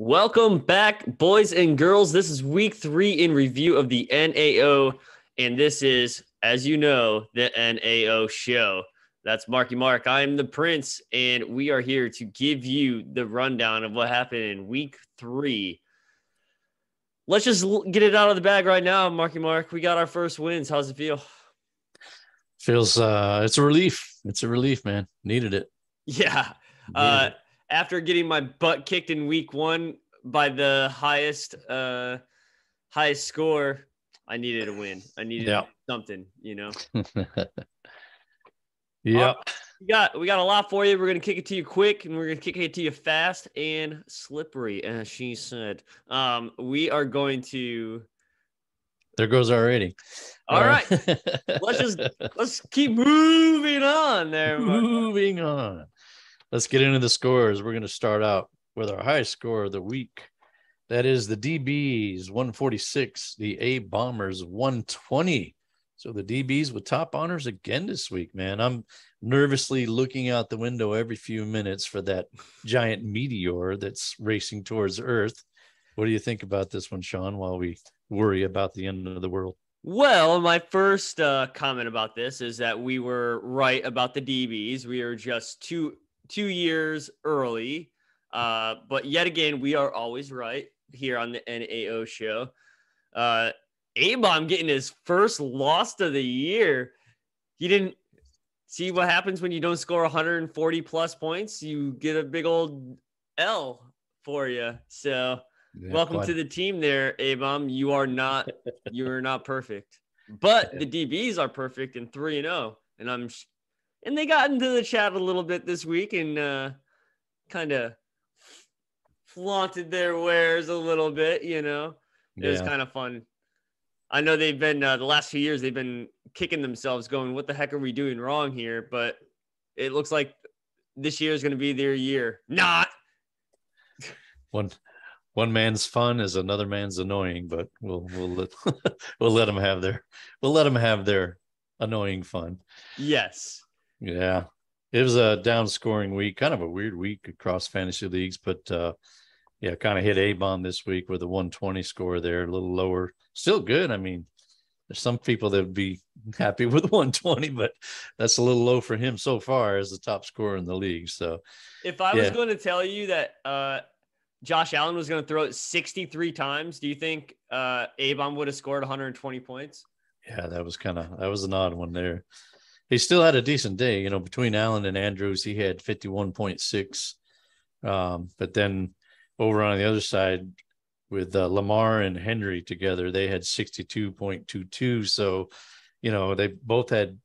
Welcome back, boys and girls. This is week 3 in review of the NAO, and this is, as you know, the NAO show. That's Marky Mark. I'm the Prince, and we are here to give you the rundown of what happened in week 3. Let's just get it out of the bag right now, Marky Mark. We got our first wins. How's it feel? Feels it's a relief. It's a relief, man. Needed it. Yeah. Needed it. After getting my butt kicked in week 1 by the highest score, I needed a win. I needed something, Yeah. We got a lot for you. We're gonna kick it to you quick, and we're gonna kick it to you fast and slippery, as she said. We are going to. There goes our rating. All right. let's keep moving on there. Moving on. Let's get into the scores. We're going to start out with our highest score of the week. That is the DBs 146, the A Bombers 120. So the DBs with top honors again this week, man. I'm nervously looking out the window every few minutes for that giant meteor that's racing towards Earth. What do you think about this one, Sean, while we worry about the end of the world? Well, my first comment about this is that we were right about the DBs. We are just two years early. But yet again, we are always right here on the NAO show. A-Bomb getting his first loss of the year. He didn't see what happens when you don't score 140 plus points. You get a big old L for you. So welcome to the team there, A-Bomb. You're not perfect. But the DBs are perfect and 3-0. And they got into the chat a little bit this week and kind of flaunted their wares a little bit, It was kind of fun. I know they've been, the last few years, they've been kicking themselves going, what the heck are we doing wrong here? But it looks like this year is going to be their year. Not. One man's fun is another man's annoying, but we'll let them have their annoying fun. Yes. Yeah. It was a down scoring week, kind of a weird week across fantasy leagues, but kind of hit A-Bomb this week with a 120 score there, a little lower. Still good. I mean, there's some people that would be happy with 120, but that's a little low for him so far as the top scorer in the league. So if I was going to tell you that Josh Allen was going to throw it 63 times, do you think A-Bomb would have scored 120 points? Yeah, that was an odd one there. He still had a decent day, between Allen and Andrews, he had 51.6. But then over on the other side with Lamar and Henry together, they had 62.22. So, they both had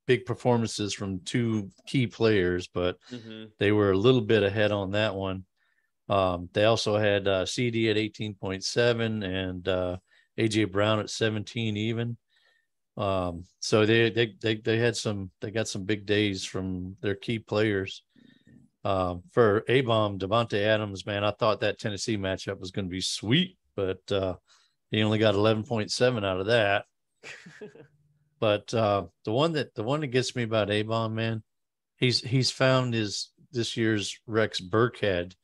big performances from two key players, but they were a little bit ahead on that one. They also had CD at 18.7 and AJ Brown at 17 even. So they got some big days from their key players. For A-Bomb, Devontae Adams, man, I thought that Tennessee matchup was going to be sweet, but he only got 11.7 out of that. But the one that gets me about A-Bomb, man, he's found this year's Rex Burkhead,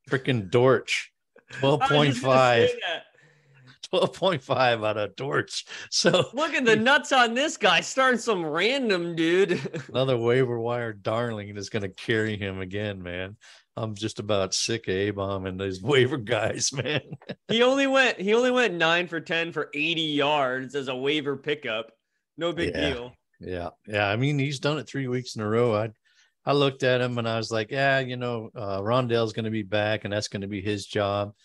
freaking Dortch, 12.5. 12.5 out of Dortch. So look at the nuts on this guy, starting some random dude. Another waiver wire darling is going to carry him again, man. I'm just about sick of A-Bomb and these waiver guys, man. He only went 9 for 10 for 80 yards as a waiver pickup. No big deal. Yeah. I mean, he's done it 3 weeks in a row. I looked at him and I was like, Rondell's going to be back and that's going to be his job.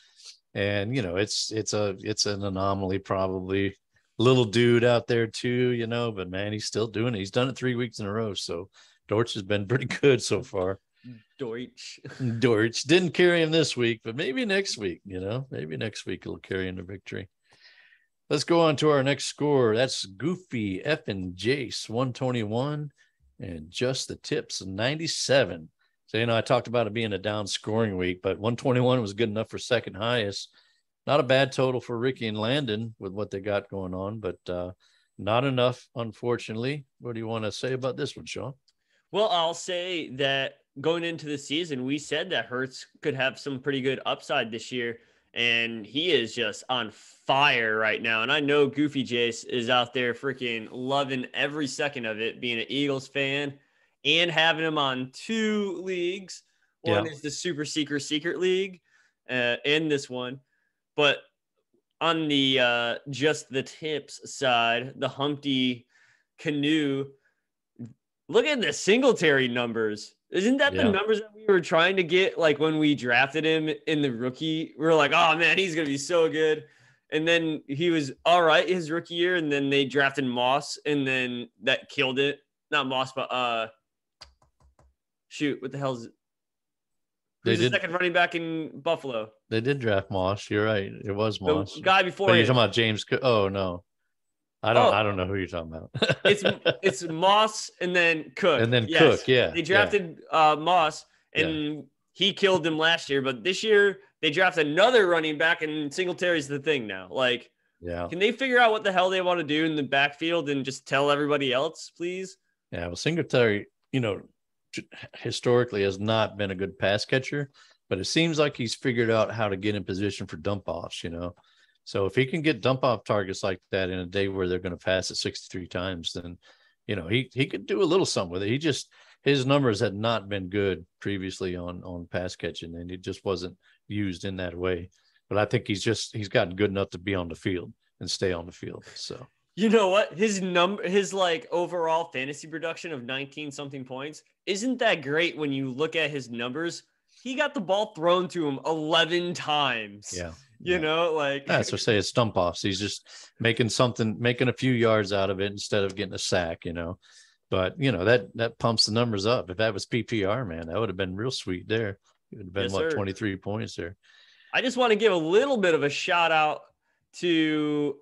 And, it's an anomaly, probably little dude out there too, but man, he's still doing it. He's done it 3 weeks in a row. So Dortch has been pretty good so far. Dortch didn't carry him this week, but maybe next week, maybe next week he'll carry him to victory. Let's go on to our next score. That's Goofy F and Jace 121 and Just the Tips 97. So, I talked about it being a down scoring week, but 121 was good enough for second highest. Not a bad total for Ricky and Landon with what they got going on, but not enough, unfortunately. What do you want to say about this one, Sean? Well, I'll say that going into the season, we said that Hurts could have some pretty good upside this year, and he is just on fire right now. And I know Goofy Jace is out there freaking loving every second of it, being an Eagles fan and having him on 2 leagues. One Yeah. is the Super Secret League, and this one. But on the just the tips side, the Humpty Canoe, look at the Singletary numbers. Isn't that the Yeah. numbers that we were trying to get? Like when we drafted him in the rookie, we were like, oh man, he's going to be so good. And then he was all right his rookie year. And then they drafted Moss, and then that killed it. Not Moss, but shoot, what the hell is it? They Who's the did. second running back in Buffalo? They did draft Moss. You're right. It was The Moss. guy But before you're him. talking about James. Oh no, I don't. Oh, I don't know who you're talking about. it's Moss and then Cook. And then Yes, Cook. Yeah. they Yeah. drafted Moss, Yeah. and he killed him last year. But this year they draft another running back, and Singletary's the thing now. Like, Yeah. can they figure out what the hell they want to do in the backfield and just tell everybody else, please? Yeah. Well, Singletary, historically has not been a good pass catcher, but it seems like he's figured out how to get in position for dump offs. So if he can get dump off targets like that in a day where they're going to pass it 63 times, then he could do a little something with it. His numbers had not been good previously on pass catching, and it just wasn't used in that way. But I think he's gotten good enough to be on the field and stay on the field. So You know what? His like overall fantasy production of 19 something points isn't that great when you look at his numbers. He got the ball thrown to him 11 times. yeah. Like That's what I say. It's dump offs. He's just making a few yards out of it instead of getting a sack, But that pumps the numbers up. If that was PPR, man, that would have been real sweet there. It would have been Yes, sir. 23 points there. I just want to give a little bit of a shout out to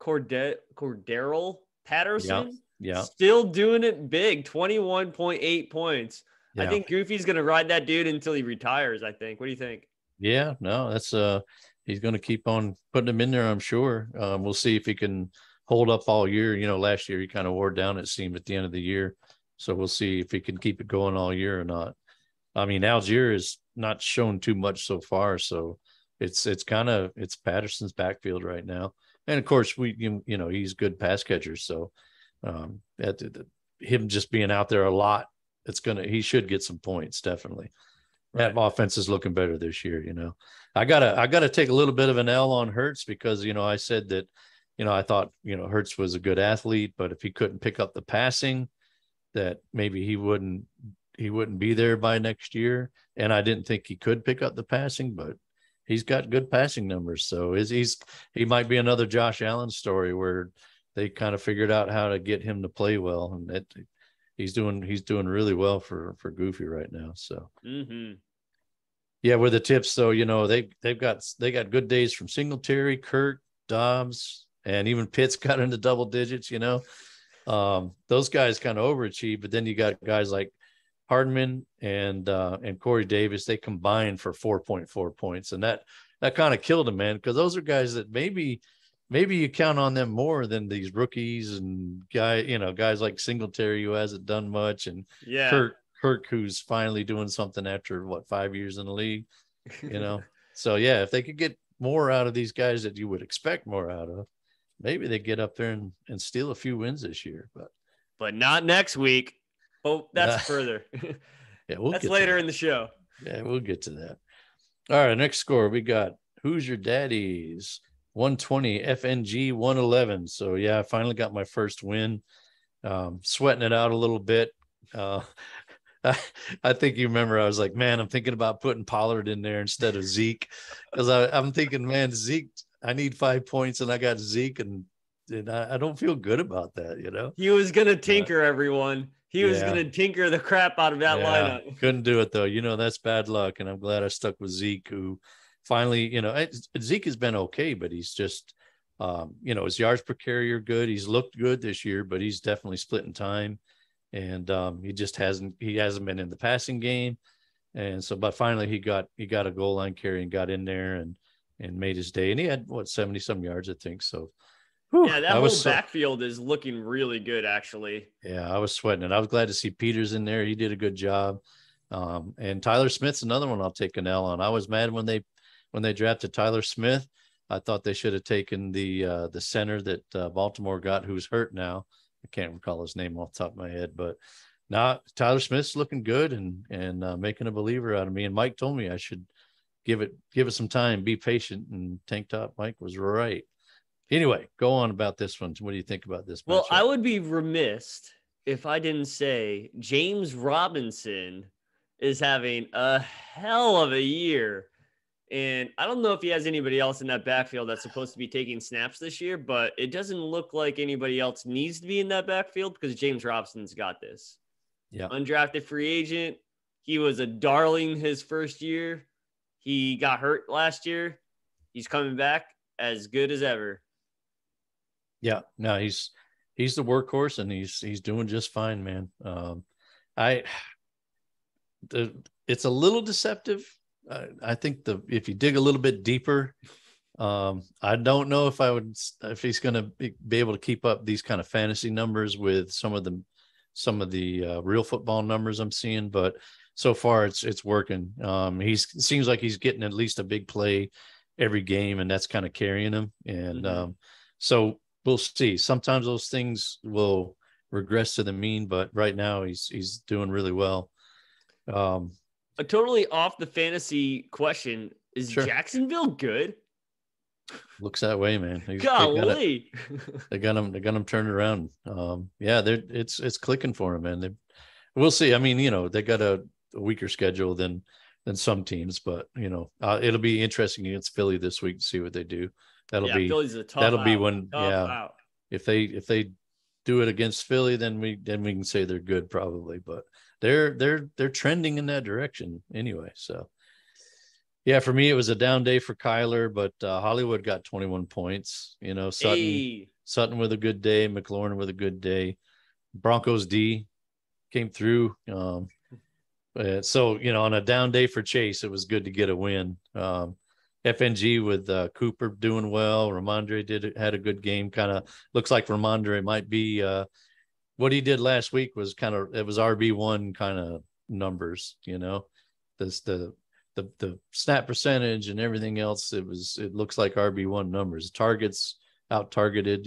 Cordero Patterson. Yeah. Still doing it big, 21.8 points. Yeah. I think Goofy's going to ride that dude until he retires, I think. What do you think? Yeah, no, that's he's going to keep on putting him in there, I'm sure. We'll see if he can hold up all year. Last year he kind of wore down, it seemed, at the end of the year. So we'll see if he can keep it going all year or not. I mean, Algier has not shown too much so far, so it's Patterson's backfield right now. And of course, he's good pass catcher, so him just being out there a lot, he should get some points, definitely. That offense is looking better this year. I gotta take a little bit of an L on Hurts because I said that I thought Hurts was a good athlete, but if he couldn't pick up the passing, that maybe he wouldn't be there by next year. And I didn't think he could pick up the passing, but he's got good passing numbers. So he might be another Josh Allen story where they kind of figured out how to get him to play well, and he's doing really well for Goofy right now. So yeah, with the tips though, they got good days from Singletary, Kirk, Dobbs, and even Pitts got into double digits. Those guys kind of overachieved, but then you got guys like Hardman and Corey Davis. They combined for 4.4 points, and that kind of killed him, man, because those are guys that maybe you count on them more than these rookies and guys like Singletary, who hasn't done much, and Kirk, who's finally doing something after 5 years in the league, So yeah, if they could get more out of these guys that you would expect more out of, maybe they get up there and steal a few wins this year, but not next week. Oh, that's further. Yeah, that's later in the show. Yeah, we'll get to that. All right, next score we got Who's Your Daddies 120, FNG 111. So yeah, I finally got my first win. Sweating it out a little bit. I think you remember I was like, man, I'm thinking about putting Pollard in there instead of Zeke, because I'm thinking, man, Zeke, I need 5 points and I got Zeke, and I don't feel good about that, He was gonna tinker everyone. He was gonna tinker the crap out of that lineup. Couldn't do it though. That's bad luck, and I'm glad I stuck with Zeke, who finally, Zeke has been okay, but he's just his yards per carry are good. He's looked good this year, but he's definitely splitting time. And he just hasn't been in the passing game. And so, but finally he got a goal line carry and got in there and made his day. And he had 70 some yards, I think. So yeah, that whole backfield is looking really good, actually. Yeah, I was sweating it. I was glad to see Peters in there. He did a good job. And Tyler Smith's another one I'll take an L on. I was mad when they drafted Tyler Smith. I thought they should have taken the center that Baltimore got, who's hurt now. I can't recall his name off the top of my head, but now Tyler Smith's looking good and making a believer out of me. And Mike told me I should give it some time, be patient. And Tank Top Mike was right. Anyway, go on about this one. What do you think about this Well, matchup? I would be remiss if I didn't say James Robinson is having a hell of a year. And I don't know if he has anybody else in that backfield that's supposed to be taking snaps this year, but it doesn't look like anybody else needs to be in that backfield because James Robinson's got this. Yeah. Undrafted free agent. He was a darling his first year. He got hurt last year. He's coming back as good as ever. Yeah, no, he's the workhorse and he's doing just fine, man. I it's a little deceptive. I think if you dig a little bit deeper, I don't know if he's going to be able to keep up these kind of fantasy numbers with some of the real football numbers I'm seeing, but so far it's working. Seems like he's getting at least a big play every game, and that's kind of carrying him. And so we'll see. Sometimes those things will regress to the mean, but right now he's doing really well. A totally off the fantasy question. Sure. Jacksonville good? Looks that way, man. Golly. They got him turned around. Yeah, it's clicking for him, man. We'll see. I mean, they got a weaker schedule than some teams, but it'll be interesting against Philly this week to see what they do. Philly's a tough that'll out. be when Out. If they do it against Philly, then we can say they're good probably, but they're trending in that direction anyway. So yeah, for me it was a down day for Kyler, but Hollywood got 21 points. Sutton with a good day, McLaurin with a good day. Broncos D came through. So on a down day for Chase, it was good to get a win. FNG with Cooper doing well. Ramondre had a good game. Kind of looks like Ramondre might be what he did last week was it was RB1 kind of numbers. This the snap percentage and everything else. It looks like RB1 numbers. Targets out targeted.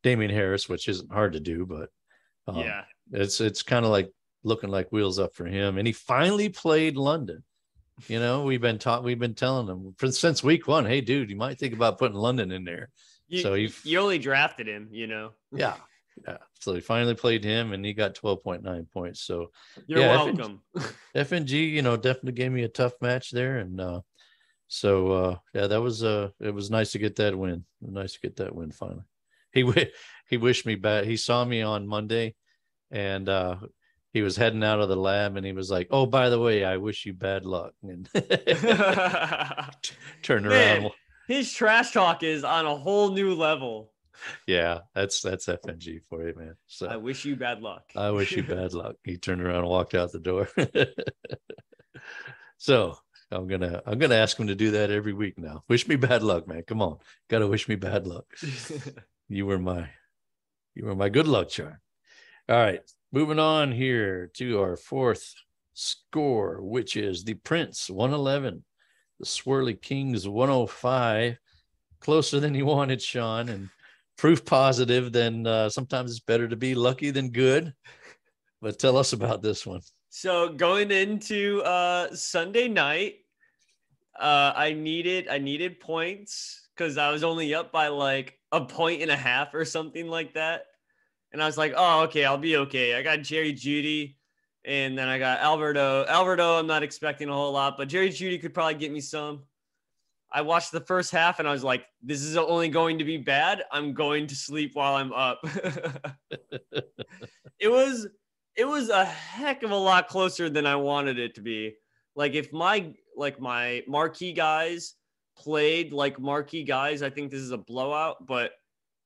Damian Harris, which isn't hard to do, but it's kind of like looking like wheels up for him. And he finally played London. We've been telling him since week one, hey dude, you might think about putting London in there. You only drafted him, Yeah. So he finally played him and he got 12.9 points. So you're welcome. FNG, definitely gave me a tough match there. And that was it was nice to get that win. Nice to get that win finally. He wished me bad. He saw me on Monday and he was heading out of the lab and he was like, "Oh, by the way, I wish you bad luck." And turn around. His trash talk is on a whole new level. Yeah, that's FNG for you, man. So I wish you bad luck. I wish you bad luck. He turned around and walked out the door. So I'm gonna ask him to do that every week now. Wish me bad luck, man. Come on, gotta wish me bad luck. You were my good luck charm. All right, moving on here to our fourth score, which is the Prince 111, the Swirly Kings 105. Closer than you wanted, Sean, and proof positive. Then sometimes it's better to be lucky than good. But tell us about this one. So going into Sunday night, I needed points because I was only up by like 1.5 points or something like that. And I was like, oh, okay, I'll be okay. I got Jerry Jeudy, and then I got Alberto. Alberto, I'm not expecting a whole lot, but Jerry Jeudy could probably get me some. I watched the first half, and I was like, this is only going to be bad. I'm going to sleep while I'm up. It was a heck of a lot closer than I wanted it to be. Like if my marquee guys played like marquee guys, I think this is a blowout, but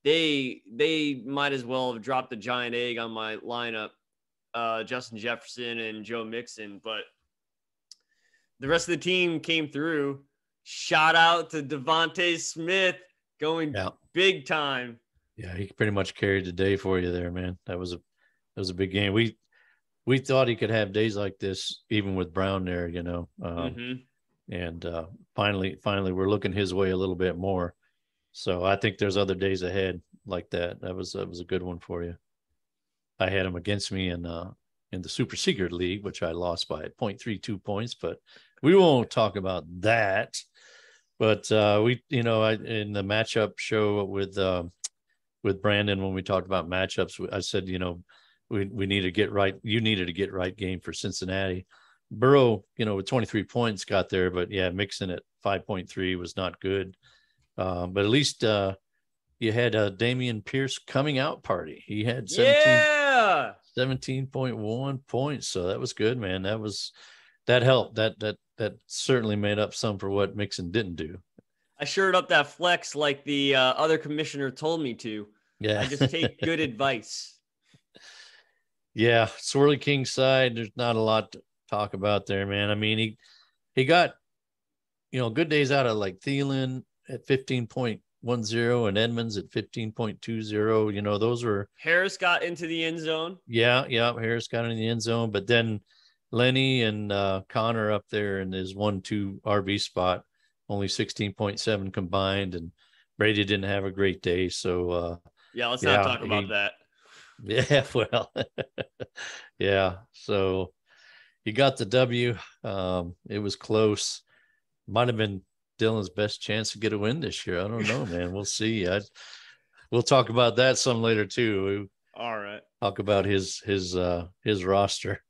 they might as well have dropped a giant egg on my lineup, Justin Jefferson and Joe Mixon. But the rest of the team came through. Shout out to Devontae Smith going big time. Yeah, he pretty much carried the day for you there, man. That was a big game. we thought he could have days like this, even with Brown there, Mm-hmm. and finally, we're looking his way a little bit more. So I think there's other days ahead like that. That was a good one for you. I had him against me in the Super Secret League, which I lost by 0.32 points, but we won't talk about that. But in the matchup show with Brandon, when we talked about matchups, I said, we need to get right. You needed to get right game for Cincinnati. Burrow, with 23 points got there, but yeah, Mixon at 5.3 was not good. But at least you had a Damian Pierce coming out party. He had 17.1 points. So that was good, man. That helped. That certainly made up some for what Mixon didn't do. I shored up that flex like the other commissioner told me to. Yeah. I just take good advice. Yeah. Swirly King side, there's not a lot to talk about there, man. I mean, he got, good days out of like Thielen at 15.10 and Edmonds at 15.20. Those were Harris got into the end zone. Yeah. Harris got in the end zone, but then Lenny and Connor up there in his 1-2 RB spot, only 16.7 combined, and Brady didn't have a great day. So let's not talk about that. Yeah, well, yeah. So he got the W. It was close. Might have been Dylan's best chance to get a win this year. I don't know, man. We'll see. We'll talk about that some later too. All right. Talk about his roster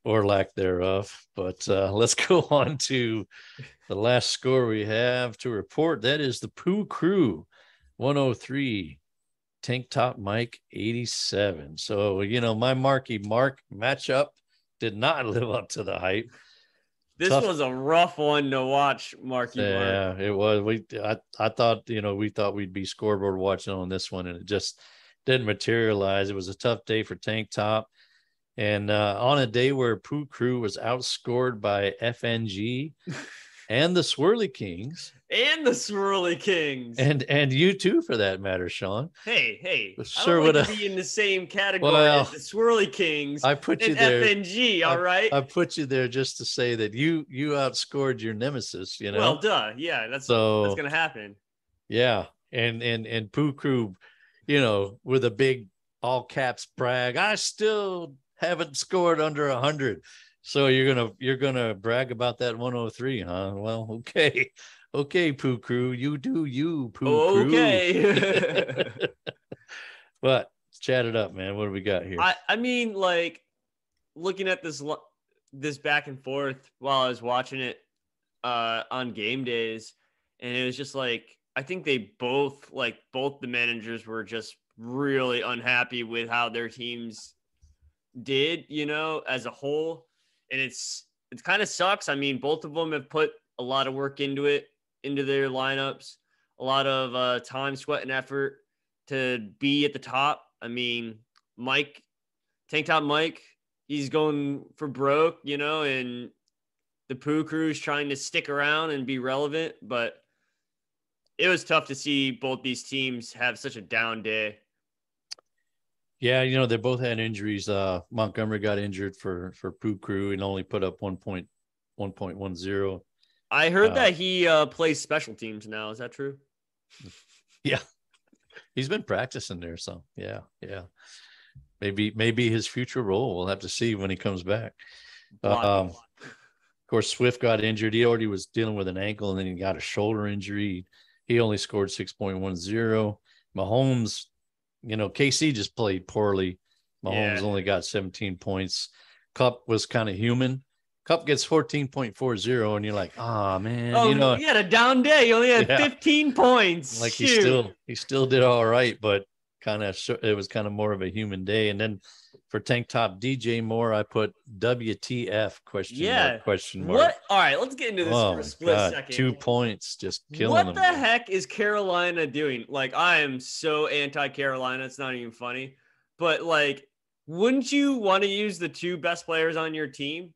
or lack thereof. But let's go on to the last score we have to report. That is the Pooh Crew 103, Tank Top Mike 87. So, my Marky Mark matchup did not live up to the hype. This was a rough one to watch, Marky Mark. Yeah, it was. I thought, we thought we'd be scoreboard watching on this one, and it just didn't materialize. It was a tough day for Tank Top. And on a day where Pooh Crew was outscored by FNG and the Swirly Kings. And the Swirly Kings. And you too, for that matter, Sean. Hey. Sure, I don't like to be in the same category as the Swirly Kings. I put you there. FNG, all right? I put you there just to say that you outscored your nemesis, Well, duh. Yeah, that's going to happen. Yeah. And Pooh Crew, with a big all caps brag, I still haven't scored under 100. So you're gonna brag about that 103, huh? Well, okay, Pooh Crew, you do you, Pooh Crew. Okay. But chat it up, man. What do we got here? I mean, like, looking at this back and forth while I was watching it on game days, and it was just like, I think they both the managers were just really unhappy with how their teams did, as a whole. And it kind of sucks. I mean, both of them have put a lot of work into their lineups, a lot of time, sweat, and effort to be at the top. I mean, Tank Top Mike, he's going for broke, and the Pooh Crew's trying to stick around and be relevant. But it was tough to see both these teams have such a down day. Yeah, they both had injuries. Montgomery got injured for Pooh Crew and only put up 1.10. I heard that he plays special teams now. Is that true? Yeah, he's been practicing there. So yeah. Maybe his future role. We'll have to see when he comes back. Of course, Swift got injured. He already was dealing with an ankle, and then he got a shoulder injury. He only scored 6.10. Mahomes, KC just played poorly. Mahomes only got 17 points. Cup was kind of human. Cup gets 14.40, and you're like, man. Oh, he had a down day. He only had 15 points. Like he still did all right, but it was kind of more of a human day. And then for Tank Top DJ Moore, I put WTF question mark. What? All right, let's get into this for a split second. 2 points, just killing them. What the heck is Carolina doing? Like, I am so anti-Carolina. It's not even funny. But, like, wouldn't you want to use the two best players on your team?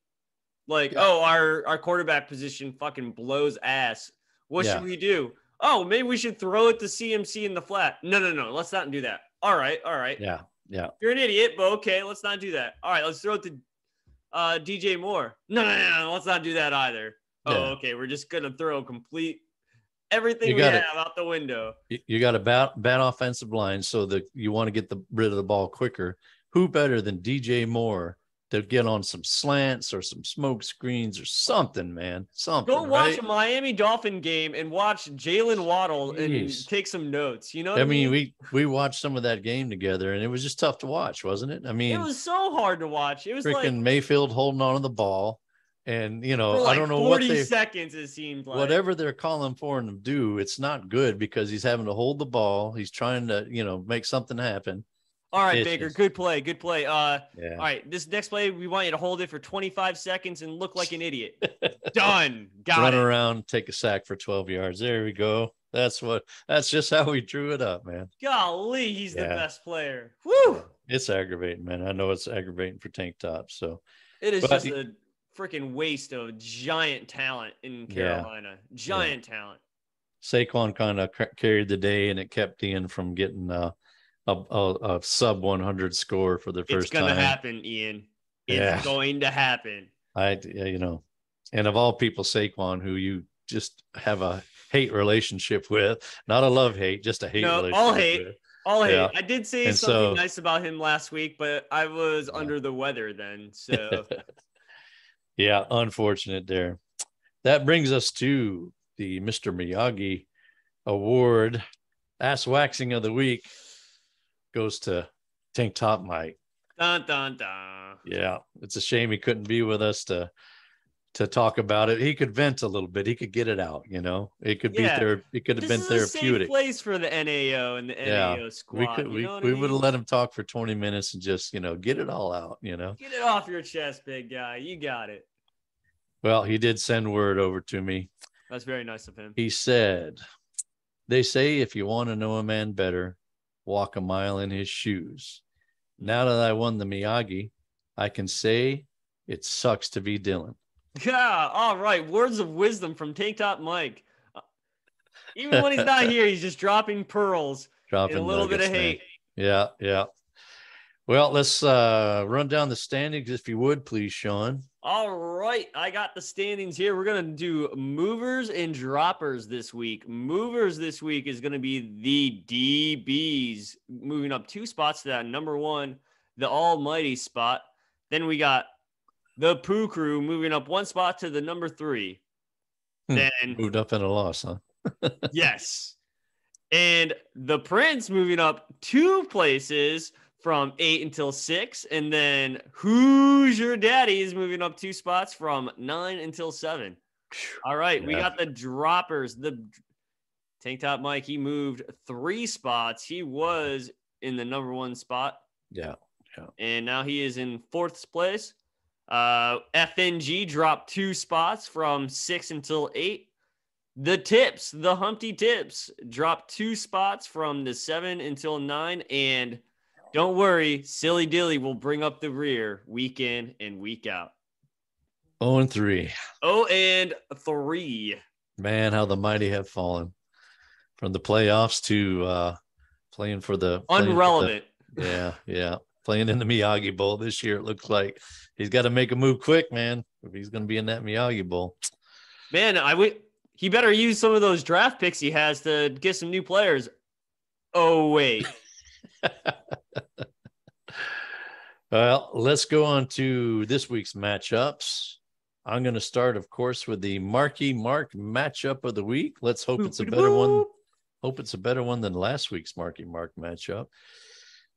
Like, our quarterback position fucking blows ass. What should we do? Oh, maybe we should throw it to CMC in the flat. No. Let's not do that. All right. Yeah. Yeah. You're an idiot, but okay, let's not do that. All right, let's throw it to DJ Moore. No, let's not do that either. Oh, Yeah. okay, we're just gonna throw everything You we got have it. out the window. You got a bad offensive line, so that you want to get rid of the ball quicker. Who better than DJ Moore to get on some slants or some smoke screens or something, man? Go Something, watch right? a Miami Dolphin game and watch Jalen Waddle and Jeez. take some notes. You know what I I mean, mean? we watched some of that game together, and it was just tough to watch, wasn't it? I It mean, was so hard to watch. It was like freaking Mayfield holding on to the ball, and for I like don't know 40 seconds, it seemed like. whatever they're calling for him to do, it's not good because he's having to hold the ball. He's trying to, make something happen. All right, It's Baker, just, good play, good play. All yeah. right, this next play, we want you to hold it for 25 seconds and look like an idiot. Done. Got Run it. around, take a sack for 12 yards. There we go. That's just how we drew it up, man. Golly, he's the Yeah. best player. Woo! It's aggravating, man. I know it's aggravating for Tank Top. So It is just a freaking waste of giant talent in Carolina. Giant talent. Saquon kind of carried the day, and it kept Ian from getting a sub 100 score for the first time. It's going to happen, Ian. It's going to happen. And of all people, Saquon, who you just have a hate relationship with, not a love hate, just a hate relationship. All hate. With. All hate. I did say something nice about him last week, but I was under the weather then. So yeah, unfortunate there. That brings us to the Mr. Miyagi Award. Ass waxing of the week goes to Tank Top Mike. Dun, dun, dun. Yeah, it's a shame he couldn't be with us to talk about it. He could vent a little bit. He could get it out. It could be there. It could have been therapeutic. This is a safe place for the NAO and the NAO squad. We would have let him talk for 20 minutes and just get it all out. Get it off your chest, big guy. You got it. Well, he did send word over to me. That's very nice of him. He said, "They say if you want to know a man better, walk a mile in his shoes. Now that I won the Miyagi, I can say it sucks to be Dylan." Yeah, all right. Words of wisdom from Tank Top Mike. Even when he's not here, he's just dropping pearls and a little bit of hate. Man. Yeah. Well, let's run down the standings, if you would, please, Sean. All right. I got the standings here. We're going to do movers and droppers this week. Movers this week is going to be the DBs, moving up 2 spots to that number 1, the almighty spot. Then we got the Pooh Crew moving up 1 spot to the number 3. Then moved up in a loss, huh? Yes. And the Prince moving up 2 places from 8 until 6. And then Who's Your Daddy is moving up 2 spots from 9 until 7. All right. Yeah. We got the droppers. The Tank Top Mike, he moved 3 spots. He was in the number 1 spot. Yeah. And now he is in 4th place. FNG dropped 2 spots from 6 until 8. The Tips, the Humpty Tips, dropped 2 spots from the 7 until 9. And don't worry, Silly Dilly will bring up the rear week in and week out. 0-3. 0-3. Man, how the mighty have fallen from the playoffs to playing for the unrelevant. Yeah. Playing in the Miyagi Bowl this year. It looks like he's got to make a move quick, man, if he's going to be in that Miyagi Bowl. Man, he better use some of those draft picks he has to get some new players. Oh, wait. Well, let's go on to this week's matchups. I'm going to start, of course, with the Marky Mark matchup of the week. Let's hope it's a better one. Hope it's a better one than last week's Marky Mark matchup.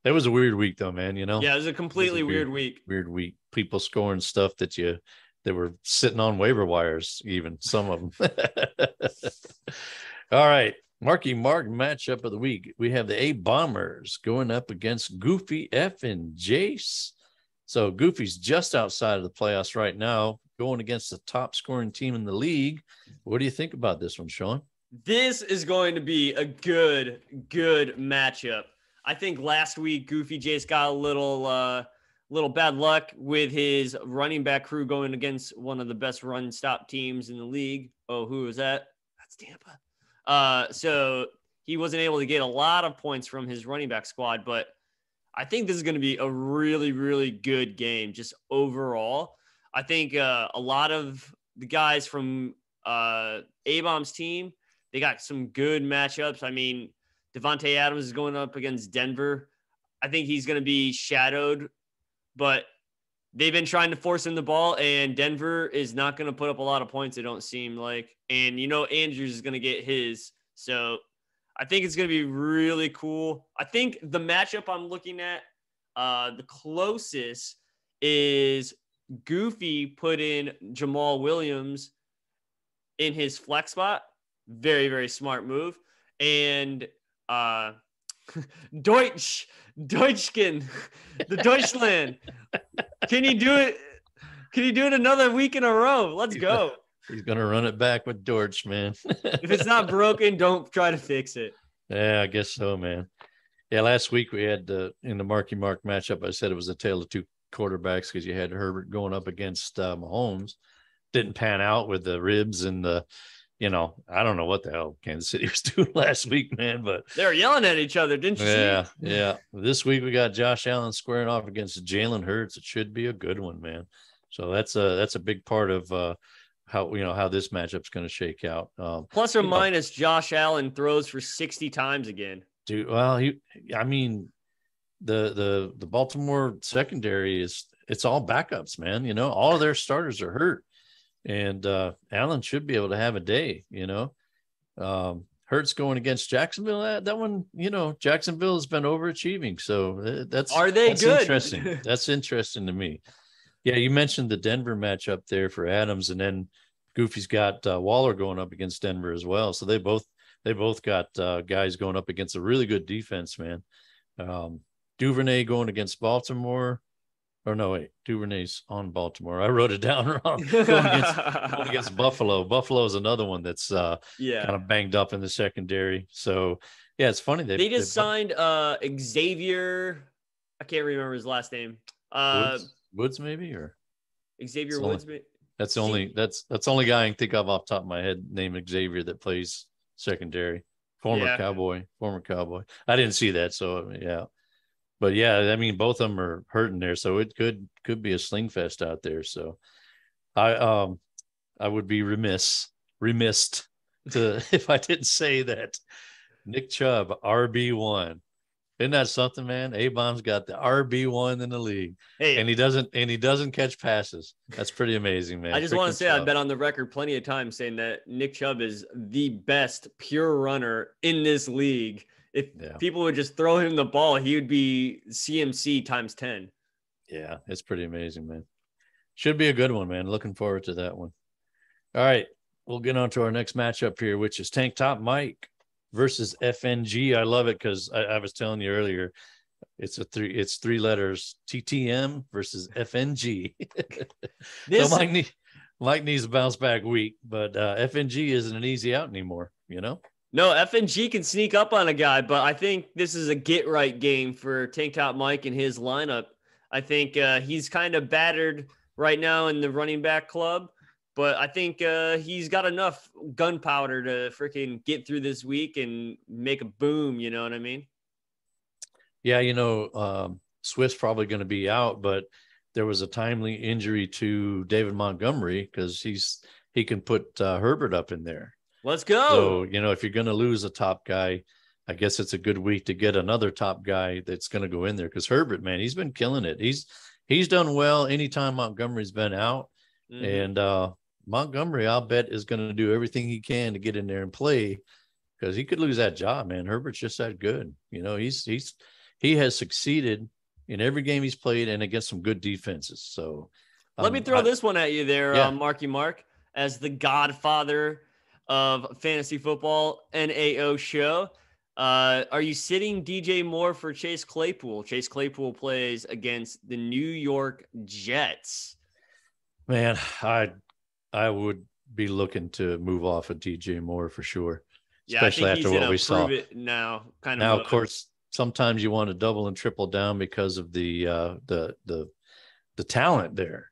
That was a weird week, though, man. Yeah, it was a completely weird week. Weird week. People scoring stuff that were sitting on waiver wires, even some of them. All right. Marky Mark matchup of the week. We have the A Bombers going up against Goofy F and Jace. So Goofy's just outside of the playoffs right now, going against the top scoring team in the league. What do you think about this one, Sean? This is going to be a good matchup. I think last week Goofy Jace got a little bad luck with his running back crew going against one of the best run stop teams in the league. Oh, who is that? That's Tampa. So he wasn't able to get a lot of points from his running back squad, but I think this is going to be a really, really good game just overall. I think a lot of the guys from A-Bomb's team, they got some good matchups. I mean, Devontae Adams is going up against Denver. I think he's going to be shadowed, but they've been trying to force him the ball, and Denver is not going to put up a lot of points, it don't seem like. And, Andrews is going to get his. So I think it's going to be really cool. I think the matchup I'm looking at, the closest is Goofy put in Jamal Williams in his flex spot. Very, very smart move. And Deutschkin, the Deutschland. Can he do it? Can he do it another week in a row? Let's go. He's going to run it back with Dortch, man. If it's not broken, don't try to fix it. Yeah, I guess so, man. Yeah, last week we had in the Marky Mark matchup, I said it was a tale of two quarterbacks because you had Herbert going up against Mahomes. Didn't pan out with the ribs and the, I don't know what the hell Kansas City was doing last week, man, but they were yelling at each other, didn't you see? Yeah. This week we got Josh Allen squaring off against Jalen Hurts. It should be a good one, man. So that's a big part of how this matchup's going to shake out. Plus or minus, Josh Allen throws for 60 times again. Dude, well, the Baltimore secondary it's all backups, man. All of their starters are hurt. And Allen should be able to have a day, Hurts going against Jacksonville. That one, Jacksonville has been overachieving. So that's good? Interesting. That's interesting to me. Yeah, you mentioned the Denver matchup there for Adams, and then Goofy's got Waller going up against Denver as well. So they both got guys going up against a really good defense, man. Duvernay going against Baltimore. Or no, wait, Duvernay's on Baltimore. I wrote it down wrong. Going against Buffalo. Buffalo is another one that's kind of banged up in the secondary. So, yeah, it's funny. They just signed Xavier. I can't remember his last name. Woods maybe, or Xavier Woods. That's the only guy I can think of off the top of my head named Xavier that plays secondary. Former Cowboy. I didn't see that, so yeah. But yeah, I mean, both of them are hurting there, so it could be a sling fest out there. So I would be remiss if I didn't say that Nick Chubb RB1. Isn't that something, man? A-Bomb's got the RB1 in the league, and he doesn't catch passes. That's pretty amazing, man. I just want to say I've been on the record plenty of times saying that Nick Chubb is the best pure runner in this league. If people would just throw him the ball, he would be CMC times 10. Yeah, it's pretty amazing, man. Should be a good one, man. Looking forward to that one. All right, we'll get on to our next matchup here, which is Tank Top Mike versus FNG. I love it because I was telling you earlier, it's three letters, TTM versus FNG. So Mike needs a bounce back week, but FNG isn't an easy out anymore, No, FNG can sneak up on a guy, but I think this is a get-right game for Tank Top Mike and his lineup. I think he's kind of battered right now in the running back club, but I think he's got enough gunpowder to freaking get through this week and make a boom, you know what I mean? Yeah, Swift's probably going to be out, but there was a timely injury to David Montgomery because he can put Herbert up in there. Let's go. So, if you're going to lose a top guy, I guess it's a good week to get another top guy that's going to go in there because Herbert, man, he's been killing it. He's done well anytime Montgomery's been out. Mm-hmm. And Montgomery, I'll bet, is going to do everything he can to get in there and play because he could lose that job, man. Herbert's just that good. He has succeeded in every game he's played and against some good defenses. So let me throw this one at you there, Marky Mark, as the godfather of fantasy football NAO show. Are you sitting DJ Moore for Chase Claypool? Chase Claypool plays against the New York Jets. Man, I would be looking to move off of DJ Moore for sure. Especially after what we saw. Now, of course, sometimes you want to double and triple down because of the talent there,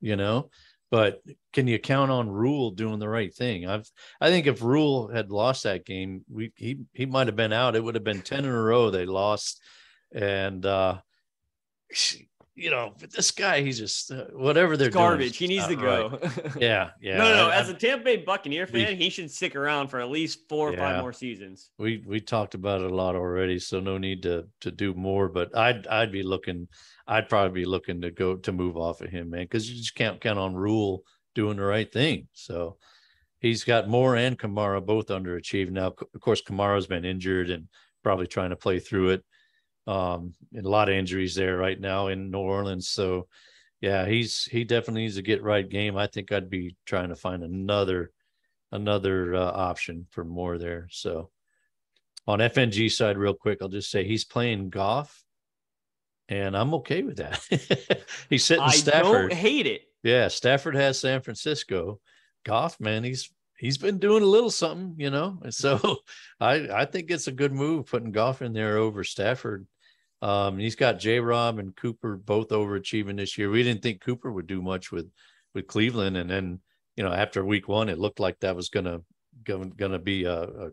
But can you count on Rule doing the right thing? I think if Rule had lost that game, he might have been out. It would have been 10 in a row they lost. And you know, but this guy, he's just whatever they're It's doing. garbage. He needs to Right. go. Yeah. No. Yeah. As a Tampa Bay Buccaneer We, fan, he should stick around for at least 4 or 5 yeah, more seasons. we talked about it a lot already, so no need to do more. But I'd be looking. I'd probably be looking to go to move off of him, man, because you just can't count on Rule doing the right thing. So he's got Moore and Kamara both underachieved now. Of course, Kamara's been injured and probably trying to play through it. And a lot of injuries there right now in New Orleans. So yeah, he definitely needs to get right game. I think I'd be trying to find another option for Moore there. So on FNG side, real quick, I'll just say he's playing Goff, and I'm okay with that. He's sitting I don't Stafford. hate it. Yeah, Stafford has San Francisco. Goff, man, he's been doing a little something, you know. And so I think it's a good move putting Goff in there over Stafford. He's got J-Rob and Cooper both overachieving this year. We didn't think Cooper would do much with Cleveland, and then after week 1, it looked like that was gonna be a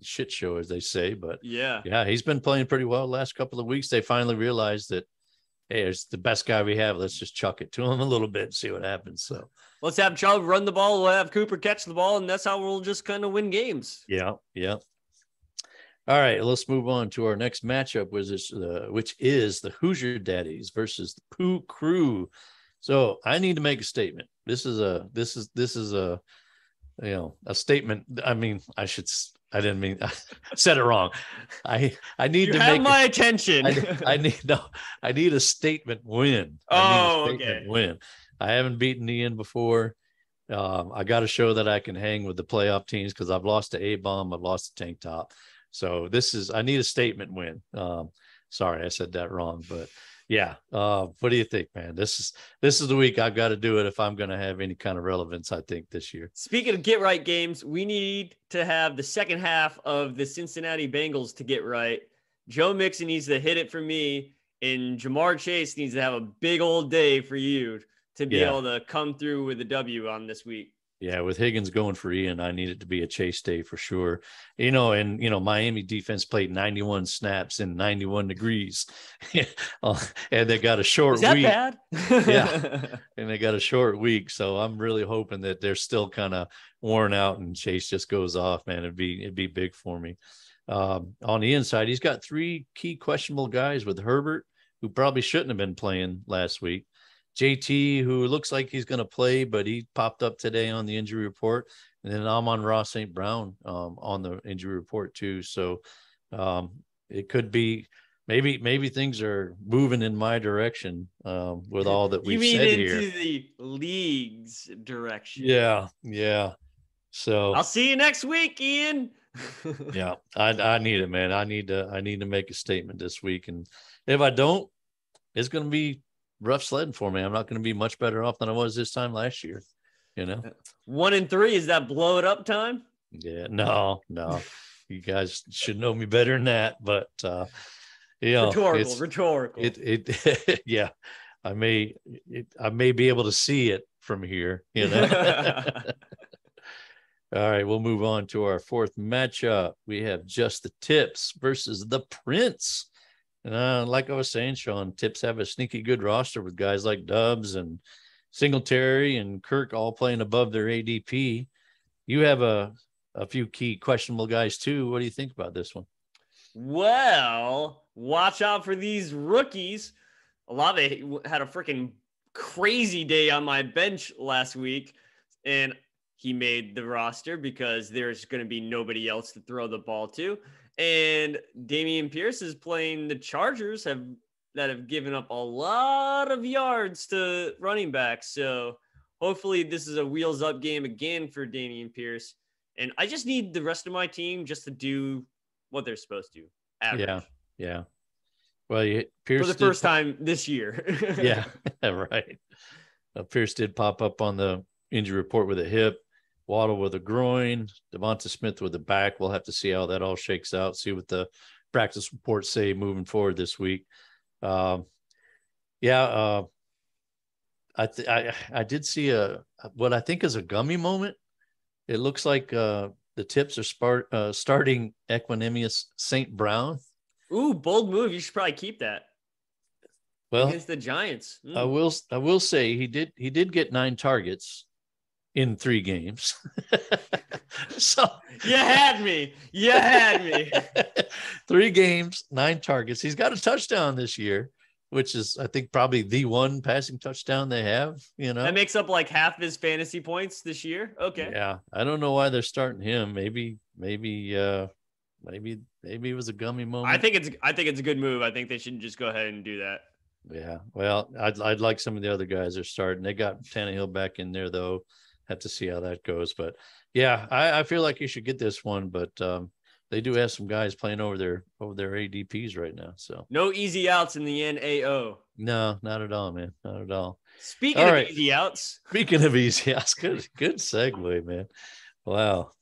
shit show, as they say. But yeah, he's been playing pretty well the last couple of weeks. They finally realized that, hey, it's the best guy we have. Let's just chuck it to him a little bit and see what happens. So let's have Chubb run the ball. We'll have Cooper catch the ball, and that's how we'll just kind of win games. Yeah. All right, let's move on to our next matchup, which is the Hoosier Daddies versus the Pooh Crew. So I need to make a statement. This is a statement. I mean, I didn't mean I said it wrong. I need you to have make my attention. I need a statement win. Win. I haven't beaten Ian before. I got to show that I can hang with the playoff teams because I've lost to A-Bomb, I've lost to Tank Top. So I need a statement win. Sorry, I said that wrong, but yeah. What do you think, man? This is the week I've got to do it if I'm going to have any kind of relevance, I think, this year. Speaking of get right games, we need to have the second half of the Cincinnati Bengals to get right. Joe Mixon needs to hit it for me, and Jamar Chase needs to have a big old day for you to be able to come through with a W on this week. Yeah, with Higgins going for Ian, I need it to be a Chase day for sure. Miami defense played 91 snaps in 91 degrees. And they got a short week. Is that bad? Yeah. And they got a short week. So I'm really hoping that they're still kind of worn out and Chase just goes off, man. It'd be big for me. On the inside, he's got 3 key questionable guys with Herbert, who probably shouldn't have been playing last week. JT, who looks like he's going to play, but he popped up today on the injury report. And then Amon-Ra St. Brown on the injury report too. So it could be maybe things are moving in my direction with all that we've said here. You mean into the league's direction? Yeah. So I'll see you next week, Ian. Yeah, I need it, man. I need to make a statement this week, and if I don't, it's going to be rough sledding for me. I'm not going to be much better off than I was this time last year. 1-3, is that blow it up time? Yeah, no. You guys should know me better than that, but rhetorical. Yeah, I may be able to see it from here. All right, we'll move on to our 4th matchup. We have Just the Tips versus the Prince. And like I was saying, Sean, Tips have a sneaky good roster with guys like Dubs and Singletary and Kirk all playing above their ADP. You have a few key questionable guys too. What do you think about this one? Well, watch out for these rookies. Olave had a freaking crazy day on my bench last week, and he made the roster because there's going to be nobody else to throw the ball to. And Dameon Pierce is playing the Chargers that have given up a lot of yards to running backs. So hopefully this is a wheels up game again for Dameon Pierce. And I just need the rest of my team just to do what they're supposed to. Average. Yeah. Well, Pierce for the first time this year. Yeah, right. Pierce did pop up on the injury report with a hip. Waddle with a groin, Devonta Smith with a back. We'll have to see how that all shakes out, see what the practice reports say moving forward this week. I did see what I think is a gummy moment. It looks like the Tips are starting Equanimous St. Brown. Ooh, bold move. You should probably keep that. Well, against the Giants. I will say he did get 9 targets in 3 games. So You had me. You had me. 3 games, 9 targets. He's got a touchdown this year, which is, I think, probably the one passing touchdown they have, That makes up like half his fantasy points this year. Okay. Yeah. I don't know why they're starting him. Maybe it was a gummy I moment. think it's a good move. I think they should just go ahead and do that. Yeah. Well, I'd like some of the other guys are starting. They got Tannehill back in there though. Have to see how that goes. But yeah, I feel like you should get this one, but they do have some guys playing over their ADPs right now. So no easy outs in the NAO. no, not at all, man. Not at all. Speaking All of right. easy outs. Speaking of easy outs, good segue, man. Wow.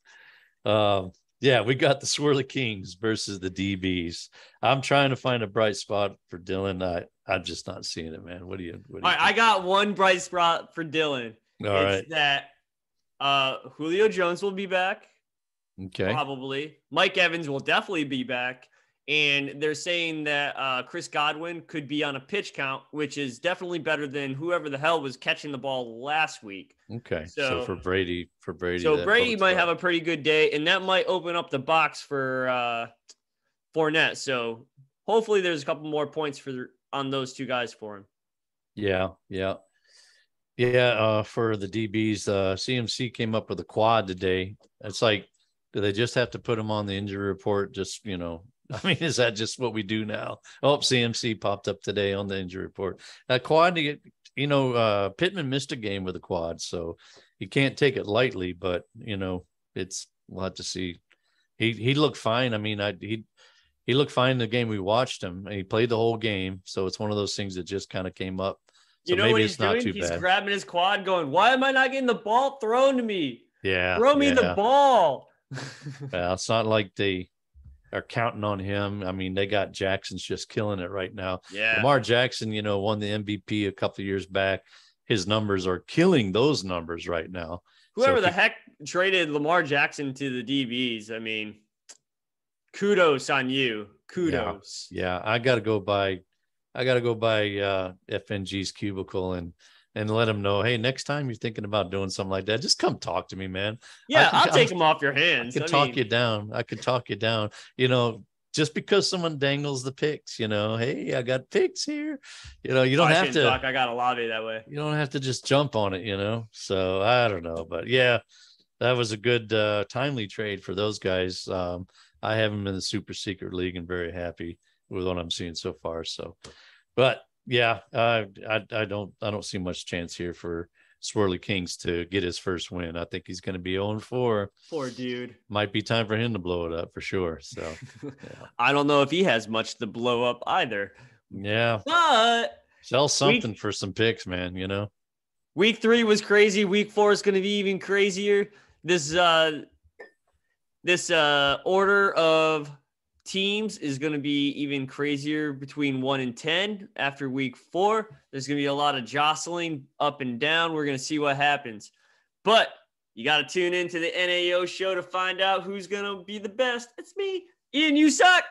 Yeah, we got the Swirly Kings versus the DBs. I'm trying to find a bright spot for Dylan. I'm just not seeing it, man. What do you All right, I got one bright spot for Dylan. All it's right. that Julio Jones will be back. Okay. Probably. Mike Evans will definitely be back. And they're saying that Chris Godwin could be on a pitch count, which is definitely better than whoever the hell was catching the ball last week. Okay. So for Brady, so Brady might have a pretty good day, and that might open up the box for Fournette. So hopefully there's a couple more points on those 2 guys for him. Yeah. For the DBs, CMC came up with a quad today. It's like, do they just have to put him on the injury report? Just, I mean, is that just what we do now? Oh, CMC popped up today on the injury report. Quad, Pittman missed a game with a quad, so you can't take it lightly, but, we'll have to see. He looked fine. I mean, he looked fine in the game we watched him. He played the whole game, so it's one of those things that just kind of came up. So maybe what he's doing? He's grabbing his quad going, why am I not getting the ball thrown to me? Yeah. Throw me the ball. Well, it's not like they are counting on him. I mean, they got Jackson's just killing it right now. Yeah. Lamar Jackson, won the MVP a couple of years back. His numbers are killing those numbers right now. Whoever the heck traded Lamar Jackson to the DBs, I mean, kudos on you. Kudos. Yeah. I got to go by FNG's cubicle and let him know, hey, next time you're thinking about doing something like that, just come talk to me, man. Yeah, I'll take him off your hands. I could talk you down. Just because someone dangles the picks, hey, I got picks here. You don't have to talk. I got a lobby that way. You don't have to just jump on it, So I don't know. But yeah, that was a good timely trade for those guys. I have them in the super secret league and very happy with what I'm seeing so far. So, but yeah, I don't see much chance here for Swirly Kings to get his first win. I think he's going to be 0-4. Poor dude. Might be time for him to blow it up for sure. So yeah. I don't know if he has much to blow up either. Yeah. But sell something for some picks, man, Week 3 was crazy. Week 4 is going to be even crazier. This order of teams is going to be even crazier between 1 and 10 after week 4. There's going to be a lot of jostling up and down. We're going to see what happens. But you got to tune into the NAO show to find out who's going to be the best. It's me. Ian, you suck.